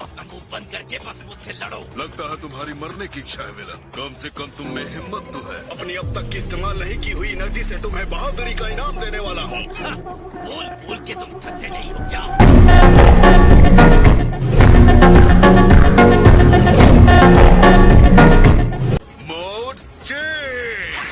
अपना मुंह बंद करके बस मुझसे लड़ो। लगता है तुम्हारी मरने की इच्छा है विलन। कम से कम तुम में हिम्मत तो है। अपनी अब तक की इस्तेमाल नहीं की हुई एनर्जी से तुम्हें बहादुरी का इनाम देने वाला हूँ। बोल बोल के तुम थकते नहीं हो क्या? Mode change.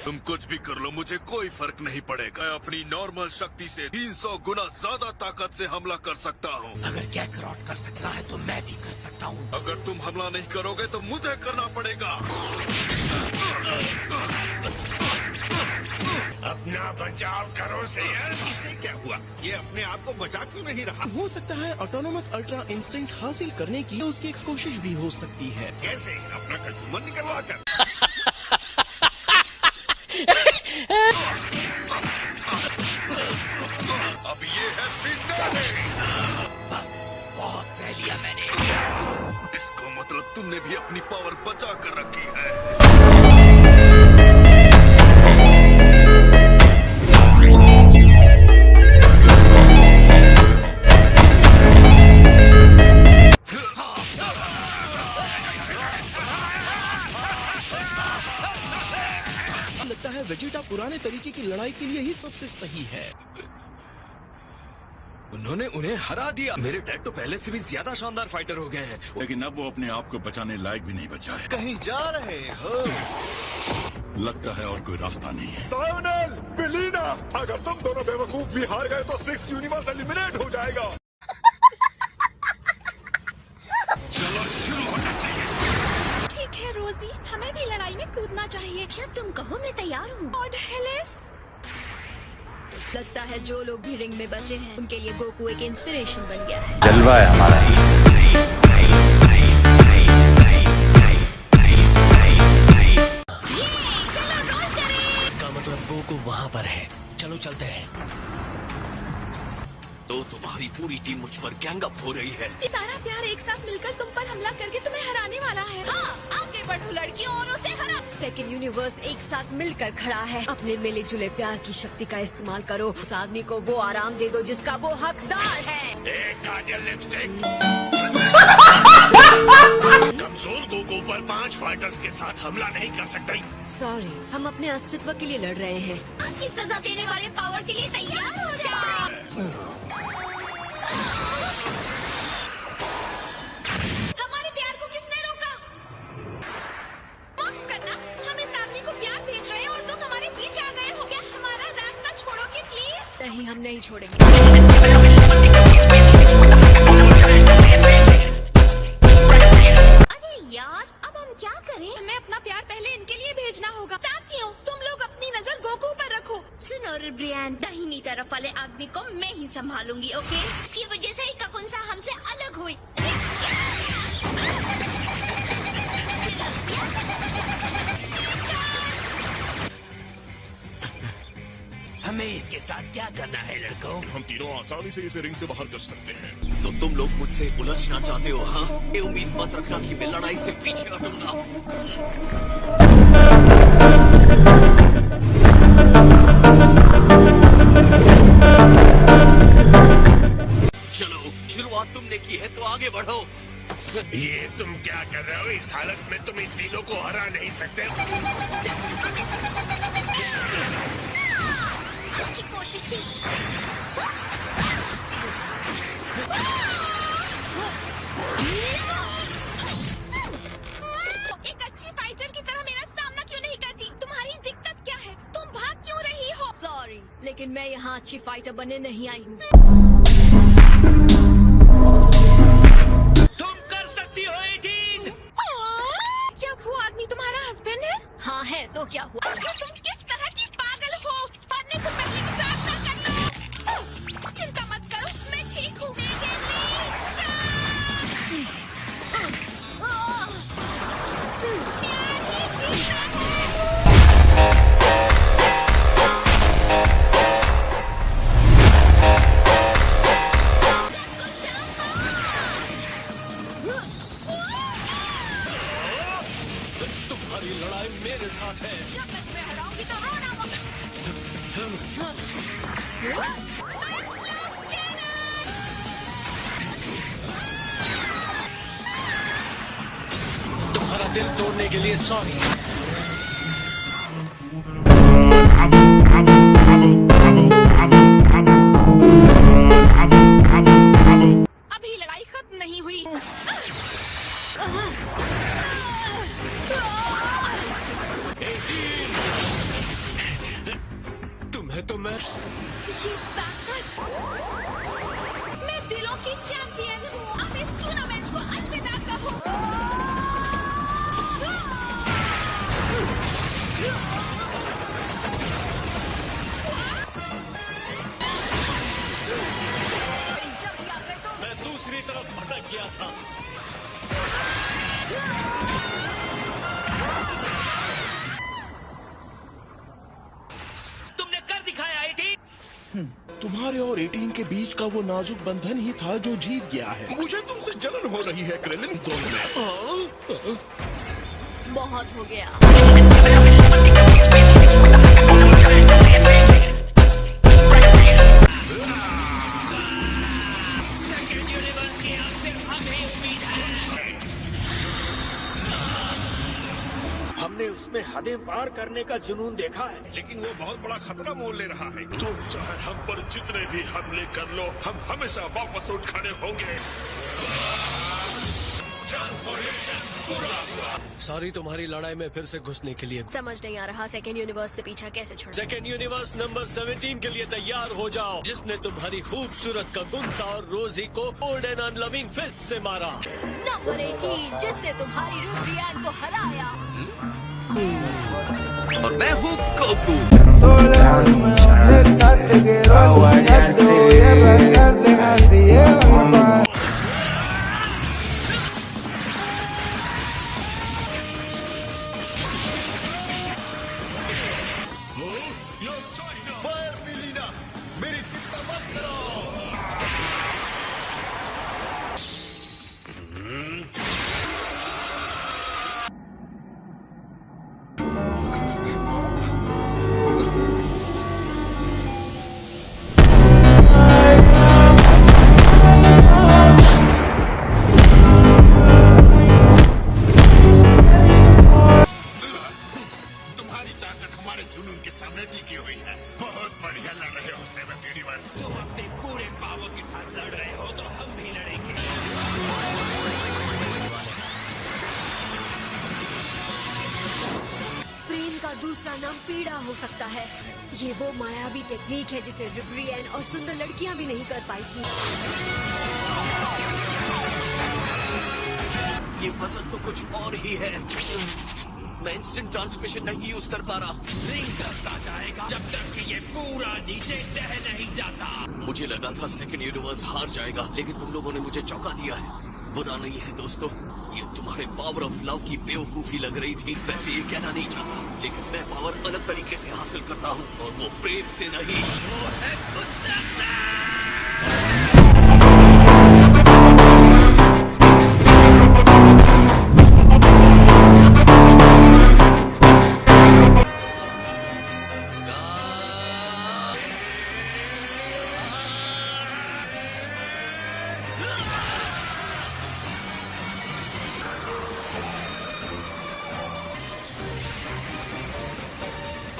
तुम कुछ भी कर लो, मुझे कोई फर्क नहीं पड़ेगा। मैं अपनी नॉर्मल शक्ति से 300 गुना ज्यादा ताकत से हमला कर सकता हूँ। अगर कैकरॉट कर सकता है तो मैं भी कर सकता हूँ। अगर तुम हमला नहीं करोगे तो मुझे करना पड़ेगा। अपना बचाव करो शेर। इसे क्या हुआ? ये अपने आप को बचा क्यों नहीं रहा? हो सकता है ऑटोनोमस अल्ट्रा इंस्टिंक्ट हासिल करने की उसकी एक कोशिश भी हो सकती है। कैसे? अपना कचूमर निकलवा कर। अब ये है फिनाले। बस बहुत सह लिया मैंने। इसका मतलब तुमने भी अपनी पावर बचा कर रखी है। लगता है वेजिटा पुराने तरीके की लड़ाई के लिए ही सबसे सही है। उन्होंने उन्हें हरा दिया। मेरे डैड तो पहले से भी ज्यादा शानदार फाइटर हो गए हैं। लेकिन अब वो अपने आप को बचाने लायक भी नहीं बचा है। कहीं जा रहे हो? लगता है और कोई रास्ता नहीं है। सायोनल, बेलिना, अगर तुम दोनों बेवकूफ भी हार गए तो 6th यूनिवर्स एलिमिनेट हो जाएगा। चलो शुरू होना चाहिए। ठीक है रोजी, हमें भी लड़ाई में कूदना चाहिए। जब तुम कहो मैं तैयार हूँ। और हेलेस? लगता है जो लोग भी रिंग में बचे हैं उनके लिए गोकू एक इंस्पिरेशन बन गया है। जलवा है हमारा। चलो रोल करें। इसका मतलब गोकू वहाँ पर है। चलो चलते हैं। तो तुम्हारी पूरी टीम मुझ पर गैंग अप हो रही है। ये सारा प्यार एक साथ मिलकर तुम पर हमला करके तुम्हें हराने वाला है। हाँ, आगे बढ़ो लड़कियों और उसे हरा। सेकंड यूनिवर्स एक साथ मिलकर खड़ा है। अपने मिले जुले प्यार की शक्ति का इस्तेमाल करो। उस आदमी को वो आराम दे दो जिसका वो हकदार है। एक काजल लिपस्टिक। कमजोर गोकू पर 5 फाइटर्स के साथ हमला नहीं कर सकते। सॉरी, हम अपने अस्तित्व के लिए लड़ रहे हैं। आपकी सजा देने वाले पावर के लिए तैयार हो जाओ। हमारे प्यार को किसने रोका? माफ करना, हम इस आदमी को प्यार भेज रहे हैं और तुम हमारे बीच आ गए हो। क्या हमारा रास्ता छोड़ोगे प्लीज? नहीं, हम नहीं छोड़ेंगे। अरे यार, अब हम क्या करें? हमें अपना प्यार पहले इनके लिए भेजना होगा। साथियों, तुम लोग अपनी नजर गोकू पर रखो। सुनो ब्रियान, दाहिनी तरफ वाले आदमी को मैं ही संभालूंगी, ओके? इसकी वजह से काकुंसा हमसे अलग हुई। हमें इसके साथ क्या करना है लड़कों? हम तीनों आसानी से इसे रिंग से बाहर कर सकते हैं। तो तुम लोग मुझसे उलझना चाहते हो? हाँ, ये उम्मीद मत रखना कि मैं लड़ाई से पीछे हटूंगा। चलो, शुरुआत तुमने की है तो आगे बढ़ो। ये तुम क्या कर रहे हो? इस हालत में तुम इन तीनों को हरा नहीं सकते। अच्छी कोशिश थी। एक अच्छी फाइटर की तरह मेरा सामना क्यों नहीं करती? तुम्हारी दिक्कत क्या है? तुम भाग क्यों रही हो? सॉरी, लेकिन मैं यहाँ अच्छी फाइटर बनने नहीं आई हूँ। तुम कर सकती हो 18। क्या वो आदमी तुम्हारा हस्बैंड है? हाँ है, तो क्या हुआ? तुम किस तरह की पागल हो? मरने से पहले प्रार्थना करना। चिंता मत करो, मैं ठीक हूँ। मेरे लिए प्यार ही जीता है। तुम्हारी लड़ाई मेरे साथ है। जब मैं तुम्हें हराऊंगी तो रोना मत। दिल तोड़ने के लिए सॉरी। अभी लड़ाई खत्म नहीं हुई। तुम्हें तो मैं ये ताकत, मैं दिलों की चैंपियन हूँ। अब इस टूर्नामेंट को अलविदा कहो। जल्दी आ गए तो मैं दूसरी तरफ भटक गया था। तुमने कर दिखाया 18। तुम्हारे और 18 के बीच का वो नाजुक बंधन ही था जो जीत गया है। मुझे तुमसे जलन हो रही है क्रेलिन। दोनों में बहुत हो गया। हमने उसमें हदें पार करने का जुनून देखा है, लेकिन वो बहुत बड़ा खतरा मोल ले रहा है। तुम चाहे हम पर जितने भी हमले कर लो, हम हमेशा वापस उठ खड़े होंगे। सॉरी तुम्हारी लड़ाई में फिर से घुसने के लिए। समझ नहीं आ रहा सेकेंड यूनिवर्स से पीछा कैसे छोड़। सेकेंड यूनिवर्स नंबर 17 के लिए तैयार हो जाओ, जिसने तुम्हारी खूबसूरत कगुंसा और रोजी को ओल्ड एंड अनलविंग फिस्ट से मारा। नंबर 18 जिसने तुम्हारी रूबियान को हराया। और मैं हूँ गोकू। फायर मिलीना, मेरी चिंता मत करो। तुम्हारी ताकत हमारे जुनून के सामने टिकी हुई है। बहुत बढ़िया लड़ रहे हो सेवंथ यूनिवर्स। तुम अपने पूरे पावर के साथ लड़ रहे हो तो हम भी लड़ेंगे। प्रेम का दूसरा नाम पीड़ा हो सकता है। ये वो मायावी टेक्निक है जिसे रिब्रियन और सुंदर लड़कियां भी नहीं कर पाई थी। ये वजन तो कुछ और ही है। मैं इंस्टेंट ट्रांसमिशन नहीं यूज कर पा रहा। रिंग धसता जाएगा जब तक कि ये पूरा नीचे ढह नहीं जाता। मुझे लगा था सेकंड यूनिवर्स हार जाएगा, लेकिन तुम लोगों ने मुझे चौंका दिया है। बुरा नहीं है दोस्तों, ये तुम्हारे पावर ऑफ लव की बेवकूफी लग रही थी। वैसे ये कहना नहीं चाहता, लेकिन मैं पावर अलग तरीके से हासिल करता हूँ, और वो प्रेम से नहीं। वो है कुदरत।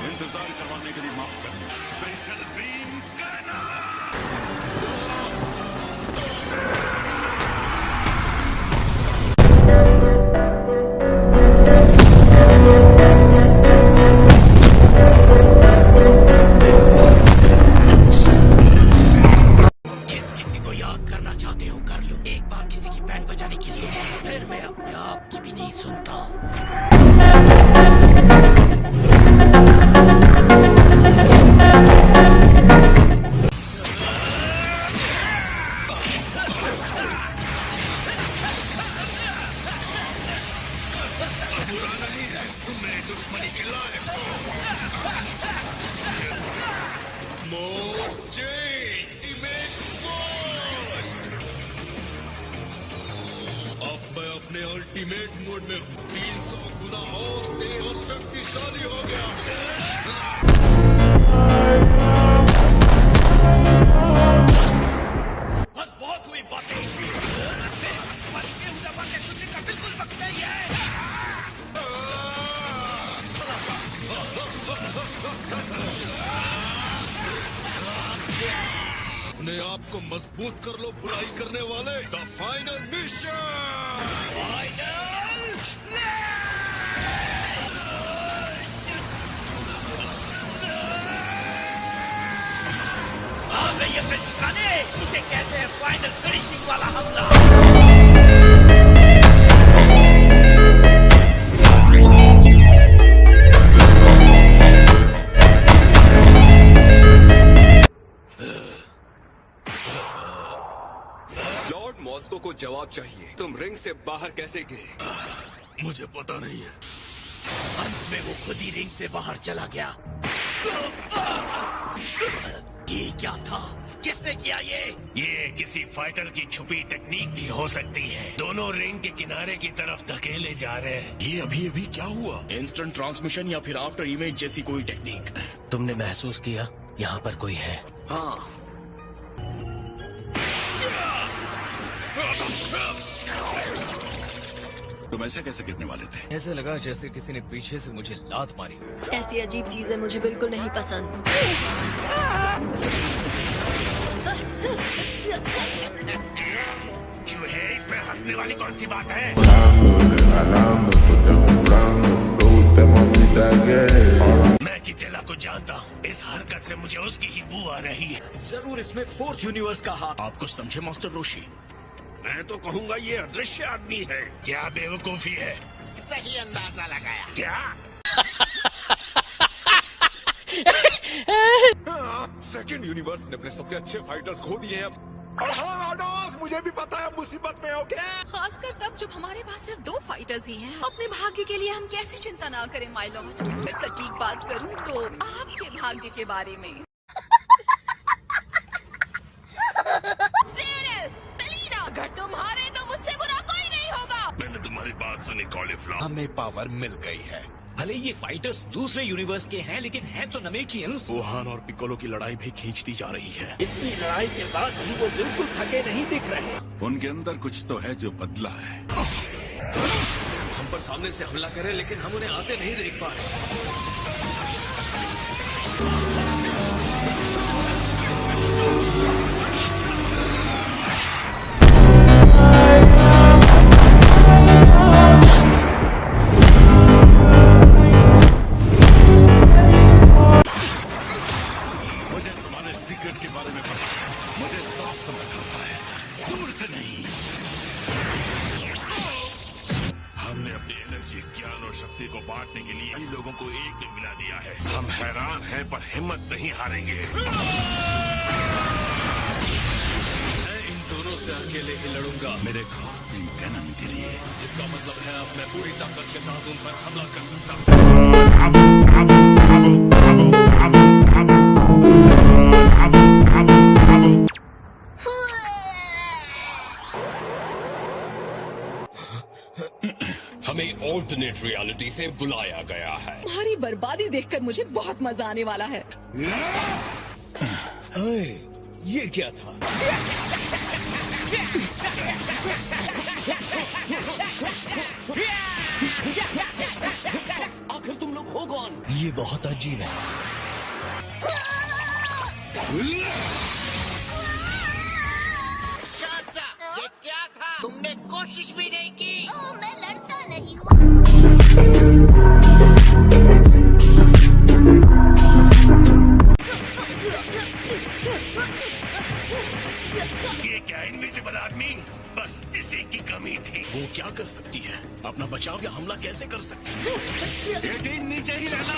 इंतजार करवाने के लिए माफ करना। स्पेशल बीम करना। जिस किसी को याद करना चाहते हो कर लो। एक बार किसी की बैंड बजाने की सोची, फिर मैं अपने आप की भी नहीं सुनता। बुरा नहीं है, तुम मेरी दुश्मनी के लायक हो। Mode change, ultimate mode. अब मैं अपने अल्टीमेट मोड में हूँ। 300 गुना और तेज और शक्तिशाली हो गया हूँ। बस बहुत हुई बातें। बस ये उदा बातें सुनने का बिल्कुल वक्त नहीं है। आपको मजबूत कर लो बुराई करने वाले। The final mission. ये फिर ठिकाने इसे कहते हैं फाइनल फिनिशिंग वाला हमला। लॉर्ड मॉस्को को जवाब चाहिए। तुम रिंग से बाहर कैसे गिरे? मुझे पता नहीं है। अंत में वो खुद ही रिंग से बाहर चला गया। ये क्या था? किसने किया ये किसी फाइटर की छुपी टेक्निक भी हो सकती है। दोनों रिंग के किनारे की तरफ धकेले जा रहे हैं। ये अभी क्या हुआ? इंस्टेंट ट्रांसमिशन या फिर आफ्टर इमेज जैसी कोई टेक्निक। तुमने महसूस किया यहाँ पर कोई है? हाँ, तुम ऐसे कैसे गिरने वाले थे? ऐसे लगा जैसे किसी ने पीछे से मुझे लात मारी हो। ऐसी अजीब चीजें मुझे बिल्कुल नहीं पसंद। चूहे, इसमें हंसने वाली कौन सी बात है? मैं किटेला को जानता हूँ। इस हरकत से मुझे उसकी ही बू आ रही है। जरूर इसमें फोर्थ यूनिवर्स का हाथ। आप कुछ समझे मास्टर रोशी? मैं तो कहूँगा ये अदृश्य आदमी है। क्या बेवकूफी है? सही अंदाजा लगाया। क्या? सेकंड यूनिवर्स ने अपने सबसे अच्छे फाइटर्स खो दिए हैं। और हाँ आडोस, मुझे भी पता है मुसीबत में हो क्या। खासकर तब जब हमारे पास सिर्फ 2 फाइटर्स ही हैं। अपने भाग्य के लिए हम कैसे चिंता ना करें माय लॉर्ड। मैं सटीक बात करूं तो आपके भाग्य के बारे में। अगर तुम हारे तो मुझसे बुरा कोई नहीं होगा। मैंने तुम्हारी बात सुनी कॉलीफ्लावर। हमें पावर मिल गई है। भले ये फाइटर्स दूसरे यूनिवर्स के हैं, लेकिन हैं तो नमेकियंस। वुहान और पिकोलो की लड़ाई भी खींचती जा रही है। इतनी लड़ाई के बाद भी वो बिल्कुल थके नहीं दिख रहे। उनके अंदर कुछ तो है जो बदला है। हम पर सामने से हमला करें, लेकिन हम उन्हें आते नहीं देख पा रहे। हमने अपनी एनर्जी, ज्ञान और शक्ति को बांटने के लिए कई लोगों को एक में मिला दिया है। हम हैरान हैं पर हिम्मत नहीं हारेंगे। मैं इन दोनों से अकेले ही लड़ूंगा। मेरे खास दिन कैनन के लिए। जिसका मतलब है अब मैं पूरी ताकत के साथ उन पर हमला कर सकता हूँ। हमें ऑल्टरनेट रियलिटी से बुलाया गया है। तुम्हारी बर्बादी देखकर मुझे बहुत मजा आने वाला है। ये क्या था? आखिर तुम लोग हो कौन? ये बहुत अजीब है। चाचा, ये क्या था? तुमने कोशिश भी नहीं की। ओ, मैं लड़ता नहीं हूँ। ये क्या इनविजिबल आदमी? बस इसी की कमी थी। वो क्या कर सकती है? अपना बचाव या हमला कैसे कर सकती है? ये टीम नीचे ही रहना।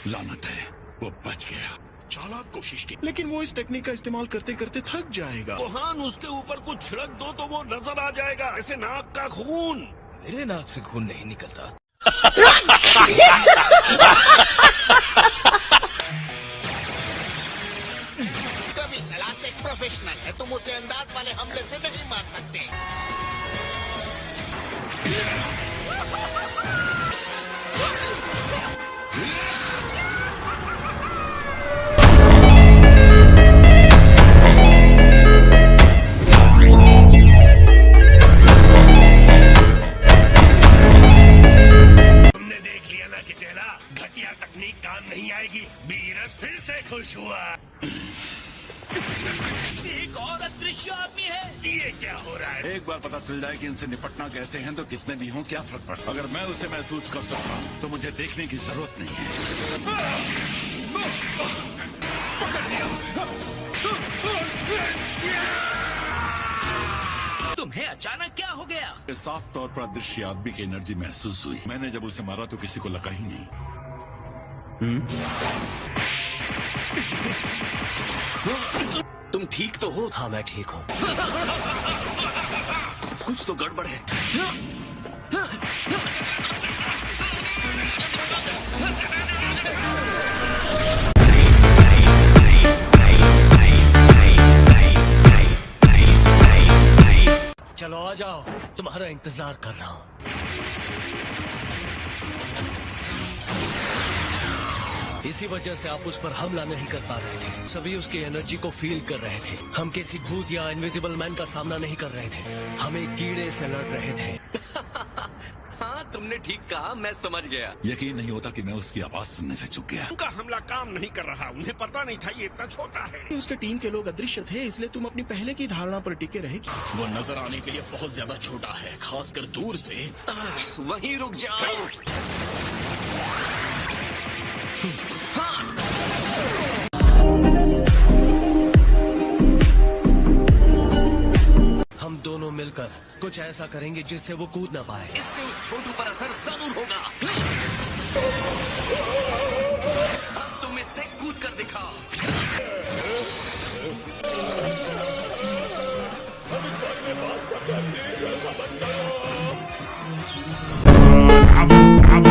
लानत है, वो बच गया। चालाक कोशिश की, लेकिन वो इस टेक्निक का इस्तेमाल करते करते थक जाएगा। वहां उसके ऊपर कुछ छिड़क दो तो वो नजर आ जाएगा। ऐसे नाक का खून। मेरे नाक से खून नहीं निकलता। कभी सलाह एक प्रोफेशनल है, तुम उसे अंदाज वाले हमले से नहीं मार सकते। तुमने देख लिया ना काम नहीं आएगी। बीरस फिर से खुश हुआ। एक और अदृश्य आदमी है। ये क्या हो रहा है? एक बार पता चल जाए कि इनसे निपटना कैसे है तो कितने भी हों क्या फर्क पड़ता। अगर मैं उसे महसूस कर सकता हूँ तो मुझे देखने की जरूरत नहीं है। तुम्हें अचानक क्या हो गया? साफ तौर पर अदृश्य आदमी की एनर्जी महसूस हुई। मैंने जब उसे मारा तो किसी को लगा ही नहीं। तुम ठीक तो हो? हाँ मैं ठीक हूँ। कुछ तो गड़बड़ है। चलो आ जाओ, तुम्हारा इंतजार कर रहा हूँ। इसी वजह से आप उस पर हमला नहीं कर पा रहे थे। सभी उसकी एनर्जी को फील कर रहे थे। हम किसी भूत या इनविजिबल मैन का सामना नहीं कर रहे थे। हम एक कीड़े से लड़ रहे थे। हाँ तुमने ठीक कहा, मैं समझ गया। यकीन नहीं होता कि मैं उसकी आवाज सुनने से चूक गया। उनका हमला काम नहीं कर रहा। उन्हें पता नहीं था ये इतना छोटा है। उसके टीम के लोग अदृश्य थे, इसलिए तुम अपनी पहले की धारणा पर टिके रहे। वो नजर आने के लिए बहुत ज्यादा छोटा है, खासकर दूर से। वहीं रुक जाओ। हम दोनों मिलकर कुछ ऐसा करेंगे जिससे वो कूद ना पाए। इससे उस छोटू पर असर जरूर होगा। अब तुम इससे कूद कर दिखाओ। अब